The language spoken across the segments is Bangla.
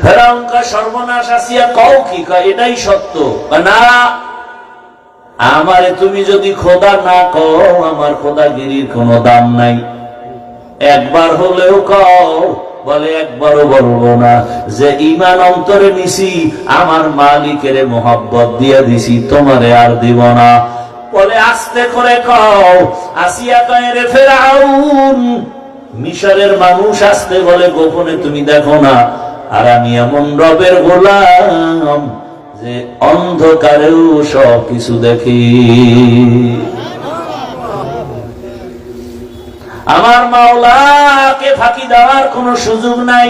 ফেরাউন কয় সর্বনাশ, আসিয়া কও কি? কয় এটাই সত্য। না, আমারে তুমি যদি খোদা না কও, আমার খোদাগিরির কোনো দাম নাই। একবার হলেও কও। বলে একবারও বলবো না। যে ঈমান অন্তরে নিছি, আমার মালিকের মোহাব্বত দিয়ে দিছি, তোমারে আর দিব না। বলে আস্তে করে কও। আসিয়া কয় রে ফেরাউন, মিশরের মানুষ আসতে বলে গোপনে তুমি দেখো না, আর আমি এমন রবের গোলাম যে অন্ধকারেও সব কিছু দেখি। আমার মাওলাকে ফাঁকি দেওয়ার কোন সুযোগ নাই।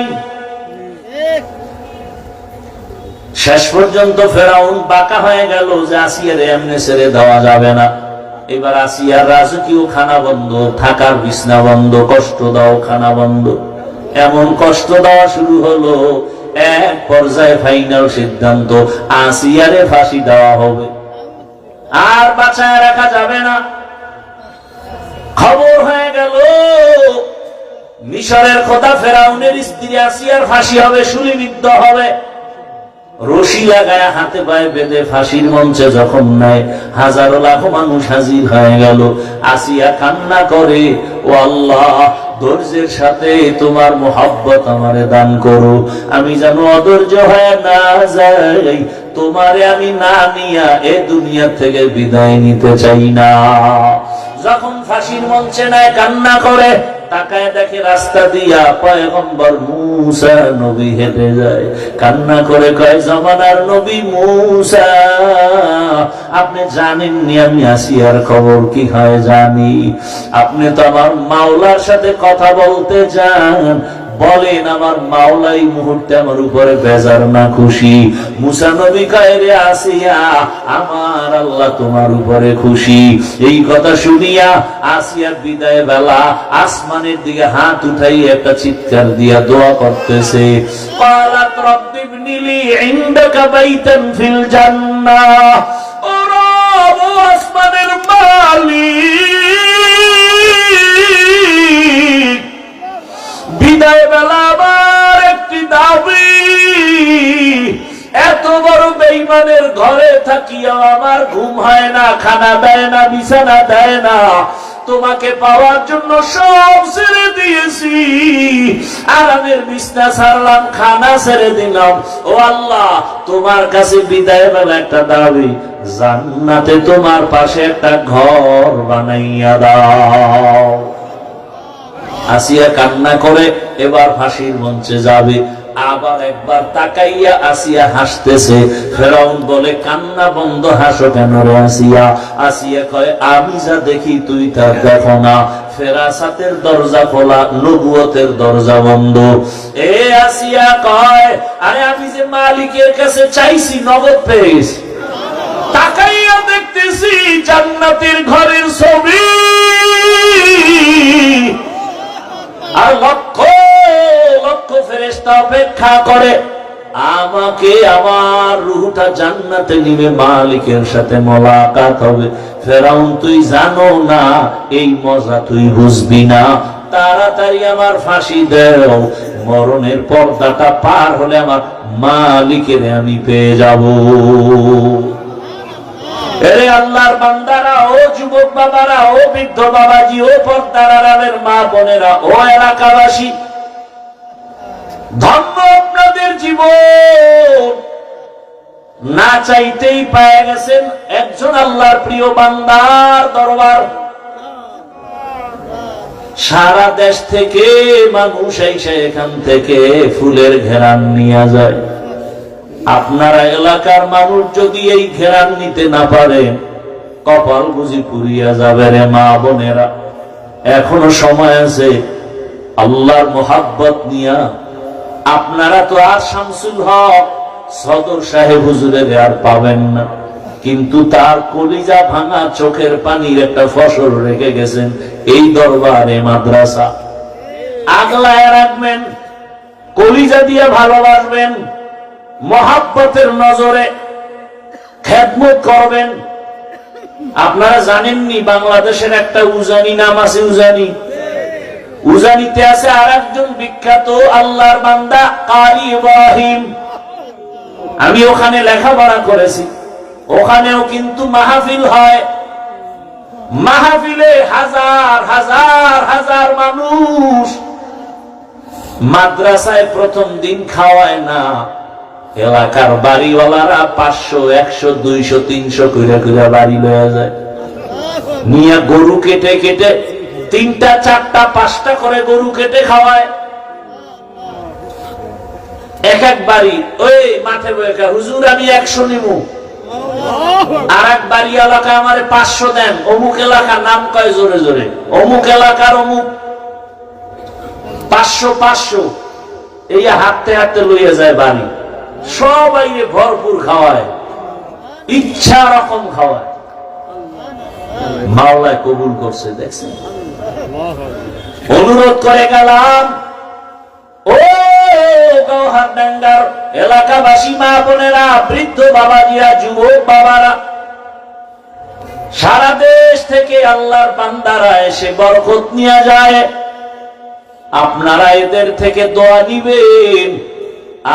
শেষ পর্যন্ত ফেরাউন বাঁকা হয়ে গেল যে আসিয়ার এমনি ছেড়ে দেওয়া যাবে না। এবার আসিয়ার রাজকীয় খানা বন্ধ, থাকার বিছনা বন্ধ, কষ্ট দাও খানা বন্ধ, এমন কষ্ট দেওয়া শুরু হলো। এক পর্যায়ে ফাইনাল সিদ্ধান্ত, আসিয়ারে ফাঁসি দেওয়া হবে, আর বাঁচায় রাখা যাবে না। খবর হয়ে গেল মিশরের খোদা ফেরাউনের স্ত্রী আসিয়ার ফাঁসি হবে, শুলিবিদ্ধ হবে। রশি লাগায় হাতে পায়ে বেঁধে ফাঁসির মঞ্চে যখন নেয়, হাজারো লাখো মানুষ হাজির হয়ে গেল। আসিয়া কান্না করে, ও আল্লাহ, ধৈর্যের সাথে তোমার মোহাব্বত আমারে দান করো, আমি যেন অধৈর্য হয়ে না যাই, তোমারে আমি না নিয়া এ দুনিয়া থেকে বিদায় নিতে চাই না। যখন ফাঁসির মঞ্চে নেয় কান্না করে, তাকায় দেখে রাস্তা দিয়া পয়গম্বর মুসা নবী হেঁটে যায়। কান্না করে কয়, জামানার নবী মুসা, আপনি জানেননি আমি আসিয়ার খবর কি হয়? জানি। আপনি তো আমার মাওলার সাথে কথা বলতে চান, বলেন আমার মাওলাই মুহূর্তে আমার উপরে বেজার না খুশি? মুসা নবী কয়, রে আসিয়া, আমার আল্লাহ তোমার উপরে খুশি। এই কথা শুনিয়া আসিয়ার বিদায় বেলা আসমানের দিকে হাত উঠাই একটা চিৎকার দিয়া দোয়া করতেছে, ক্বালাত রাব্বি ইবনি লি ইনদাকা বাইতান ফিল জান্নাহ। ও রব, ও আসমানের মালিক, বিদায় বেলা আমার একটি দাবি, এত বড় বেঈমানের ঘরে থাকিয়া আমার ঘুম হয় না, খানা দেয় না, বিছানা দেয় না, তোমাকে পাওয়ার জন্য সব ছেড়ে দিয়েছি, আরামের বিছনা ছাড়লাম, খানা ছেড়ে দিলাম। ও আল্লাহ, তোমার কাছে বিদায় বেলা একটা দাবি, জান্নাতে তোমার পাশে একটা ঘর বানাইয়া দাও। আসিয়া কান্না করে এবার ফাঁসির মঞ্চে যাবে। আবার একবার তাকাইয়া আসিয়া হাসতেছে। ফেরাউন বলে, কান্না বন্ধ, হাসো কেন রে আসিয়া? আসিয়া কয়, আমি যা দেখি তুই তা দেখো না। ফেরাসাতের দরজা খোলা, নবুয়তের দরজা বন্ধ। এ আসিয়া কয়, আরে আমি যে মালিকের কাছে চাইছি নগদ পেয়েছি, তাকাইয়া দেখতেছি জান্নাতের ঘরের ছবি, আর লক্ষ লক্ষ ফেরেশতা অপেক্ষা করে আমাকে, আমার রূহটা জান্নাতে নিবে, মালিকের সাথে মোলাকাত হবে। ফেরাউন, তুই জানো না, এই মজা তুই বুঝবি না, তাড়াতাড়ি আমার ফাঁসি দেও, মরণের পর্দাটা পার হলে আমার মালিকের আমি পেয়ে যাব। এরে আল্লাহর বান্দারা, ও যুবক বাবারা, ও বৃদ্ধ বাবাজি, ও পর্দার আড়ালের মা বোনেরা, ও এলাকাবাসী, ধন্য আপনাদের জীবন। না চাইতেই পেয়ে গেছেন একজন আল্লাহর প্রিয় বান্দার দরবার। সারা দেশ থেকে মানুষ এসে এখান থেকে ফুলের ঘেরান নিয়ে যায়। আপনারা এলাকার মানুষ যদি এই ঘেরান নিতে না পারেন, কপাল বুঝি পুড়িয়া যাবে রে মা বোনেরা। এখনো সময় আছে, আল্লাহর মোহাব্বত নিয়া আপনারা তো আর শামসুল হক সদর সাহেব হুজুরের আর পাবেন না, কিন্তু তার কলিজা ভাঙা চোখের পানির একটা ফসল রেখে গেছেন এই দরবারে মাদ্রাসা। আগলায় রাখবেন, কলিজা দিয়ে ভালোবাসবেন, মোহাব্বতের নজরে খেদমত করবেন। আপনারা জানেননি বাংলাদেশের একটা উজানি নাম আছে, উজানি। উজানিতে আছে আর একজন বিখ্যাত আল্লাহর বান্দা কারি ইব্রাহিম। আমি ওখানে লেখাপড়া করেছি, ওখানেও কিন্তু মাহফিল হয়। মাহফিলে হাজার হাজার হাজার মানুষ। মাদ্রাসায় প্রথম দিন খাওয়ায় না, এলাকার বাড়িওয়ালারা 500 100 200 300 কইরা কইরা বাড়ি লয়ে যায়, নিয়ে গরু কেটে কেটে 3টা 4টা 5টা করে গরু কেটে খাওয়ায়। এক এক বাড়ি ওই মাঠে বসে, হুজুর আমি 100 নিমু, আর এক বাড়ি এলাকা আমারে 500 দেন। অমুক এলাকা নাম কয় জোরে জোরে, অমুক এলাকার অমুক 500 500, এই হাঁটতে হাঁটতে লইয়া যায় বাড়ি। সবাই ভরপুর খাওয়ায়, ইচ্ছা রকম খাওয়ায়। মাওলায় কবুল করছে। দেখছেন, অনুরোধ করে গেলাম, ও গৌহারডাঙ্গার এলাকাবাসী মা বোনেরা, বৃদ্ধ বাবাজিরা, যুবক বাবারা, সারা দেশ থেকে আল্লাহর বান্দারা এসে বরকত নিয়ে যায়। আপনারা এদের থেকে দোয়া নিবেন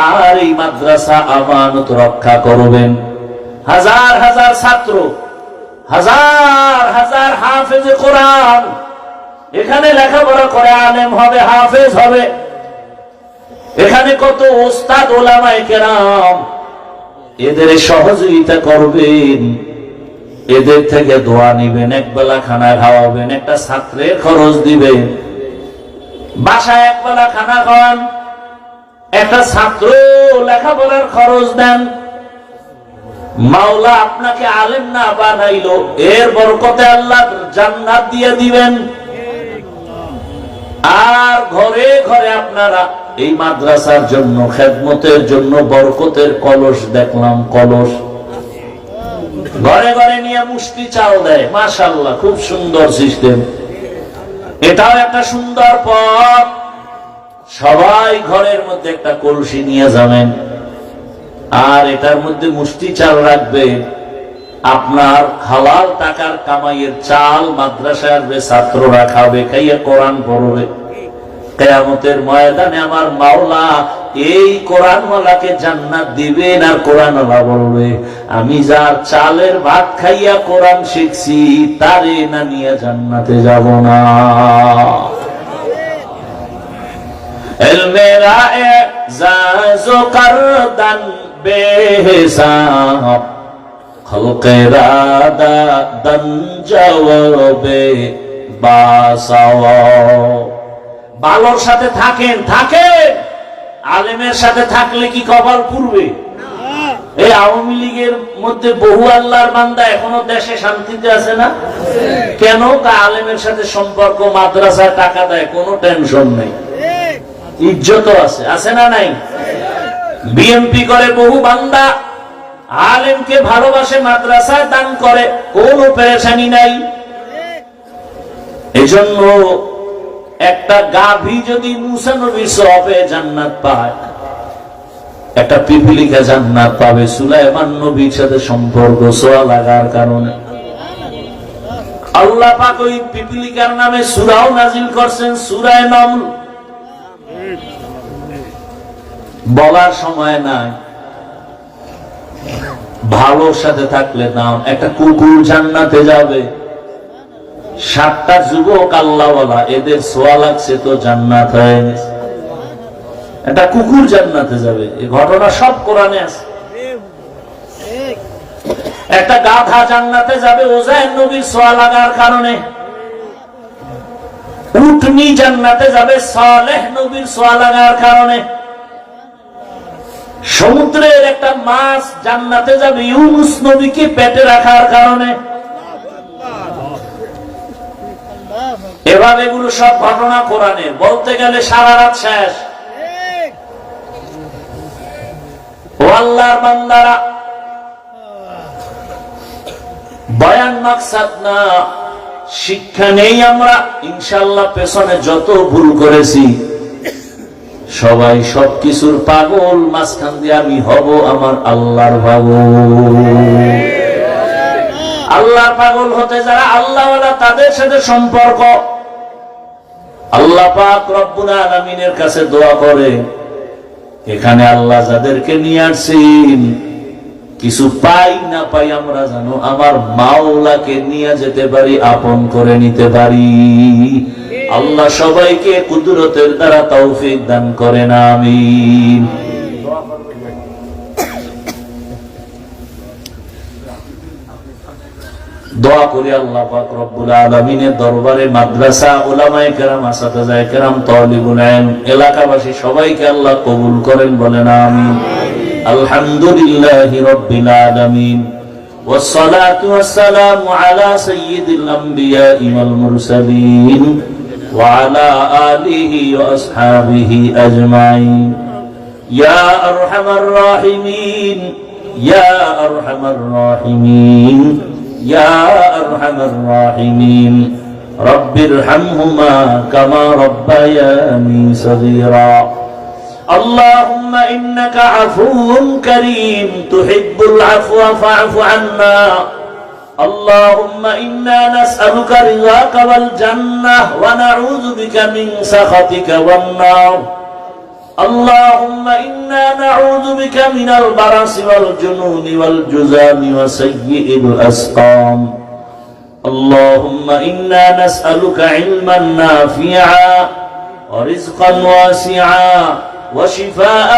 আর এই মাদ্রাসা আমানত রক্ষা করবেন। হাজার হাজার ছাত্র, হাজার হাজার হাফেজে কোরআন এখানে লেখাপড়া করে আলেম হবে, হাফেজ হবে। এখানে কত ওস্তাদ ওলামায়ে কেরাম, এদের সহযোগিতা করবেন, এদের থেকে দোয়া নিবেন, একবেলা খানা খাওয়াবেন, একটা ছাত্রের খরচ দিবেন। বাসায় একবেলা খানা খাওয়ান, একটা ছাত্র লেখাপড়ার খরচ দেন। মাওলা আপনাকে আলেম না বানাইলো, এর বরকতে আল্লাহ জান্নাত দিয়ে দিবেন। আর ঘরে ঘরে আপনারা এই মাদ্রাসার জন্য, খেদমতের জন্য বরকতের কলস দেখলাম, কলস ঘরে ঘরে নিয়ে মুষ্টি চাল দেয়। মাশাআল্লাহ, খুব সুন্দর সিস্টেম। এটাও একটা সুন্দর পথ। সবাই ঘরের মধ্যে একটা কলসি নিয়ে যাবেন, আর এটার মধ্যে মুষ্টি চাল রাখবে। আপনার হালাল টাকার কামাইয়ের চাল মাদ্রাসায় আসবে, ছাত্ররা খাবে, খাইয়ে কোরআন পড়বে। কিয়ামতের ময়দানে আমার মাওলা এই কোরআনওয়ালাকে জান্নাত দিবেন। আর কোরআনওয়ালা বলবে, আমি যার চালের ভাত খাইয়া কোরআন শিখছি, তারে না নিয়ে জান্নাতে যাব না। এলমেরা এজাজো করদান বেহিসাব, খলকেরা দাদান জওয়াবে বাসাওয়া। ভালোর সাথে থাকেন, আলেমের সাথে থাকলে কি কপাল পুরবে? এই আওয়ামী লীগের মধ্যে বহু আল্লাহর বান্দা এখনো দেশে শান্তিতে আছে না কেন? আলেমের সাথে সম্পর্ক, মাদ্রাসায় টাকা দেয়, কোনো টেনশন নেই, ইজ্জত আছে, আছে না নাই? বিএমপি করে বহু বান্দা, আলেমকে ভালোবাসে, মাদ্রাসায় দান করে, কোনো পেরেশানি নাই। এজন্য একটা গাভী যদি মুসা নবীর সওয়াবে জান্নাত পায়, একটা পিপিলিকা জান্নাত পাবে সুলাইমান নবীর সাথে সম্পর্ক সোয়া লাগার কারণে। আল্লাহ পাক ওই পিপিলিকার নামে সূরাও নাজিল করছেন, সূরা নামল। বলার সময় নাই, ভালোর সাথে থাকলে নাম। একটা কুকুর জান্নাতে যাবে, 7টা যুবক আল্লাহওয়ালা, এদের সোয়া লাগছে তো জান্নাত হয়ে গেছে। একটা কুকুর জান্নাতে যাবে, এই ঘটনা সব কোরআনে আছে। একটা গাধা জান্নাতে যাবে ওজায়ের নবীর সোয়া লাগার কারণে। উটনি জান্নাতে যাবে সালেহ নবীর সোয়া লাগার কারণে। সমুদ্রের একটা মাছ জান্নাতে যাবে ইউনুস নবীকে পেটে রাখার কারণে। এভাবে এগুলো সব ঘটনা কোরআনে, বলতে গেলে সারা রাত শেষ। ও আল্লাহর বান্দারা, বয়ান মাকসাদ না, শিক্ষা নেই আমরা। ইনশাআল্লাহ পেছনে যত ভুল করেছি সবাই সবকিছুর পাগল, মাঝখান দিয়ে আমি হব আমার আল্লাহর পাগল। আল্লাহর পাগল হতে যারা আল্লাহওয়ালা, তাদের সাথে সম্পর্ক। আল্লাহ পাক রব্বুল আলামিনের কাছে দোয়া করে, এখানে আল্লাহ যাদেরকে নিয়ে আসছেন কিছু পাই না পাই আমরা জানো আমার মাওলাকে নিয়ে যেতে পারি, আপন করে নিতে পারি। আল্লাহ সবাইকে কুদরতের দ্বারা তৌফিক দান করেন, আমিন। দোয়া করি আল্লাহ পাক রব্বুল আলামিনের দরবারে মাদ্রাসা, উলামায়ে কেরাম, আসাতিজায়ে কেরাম, তালিবুল ইলম, এলাকাবাসী সবাইকে আল্লাহ কবুল করেন, বলেন আমিন। আলহামদুলিল্লাহি রাব্বিল আলামিন, ওয়াসসালাতু ওয়াসসালামু আলা সাইয়্যিদিল আমবিয়াই ওয়াল মুরসালিন ওয়া আলা আলিহি ওয়া আসহাবিহি আজমাইন। ইয়া আরহামার রাহিমিন, ইয়া আরহামার রাহিমিন, ইয়া আরহামার রাহিমিন। রব্বিরহামহুমা কামা রাব্বায়ানি সগীরা। اللهم إنك عفو كريم تحب العفو فاعف عنا. اللهم إنا نسألك رضاك والجنة ونعوذ بك من سخطك والنار. اللهم إنا نعوذ بك من البرص والجنون والجذام وسيء الأسقام. اللهم إنا نسألك علما نافعا ورزقا واسعا وشفاء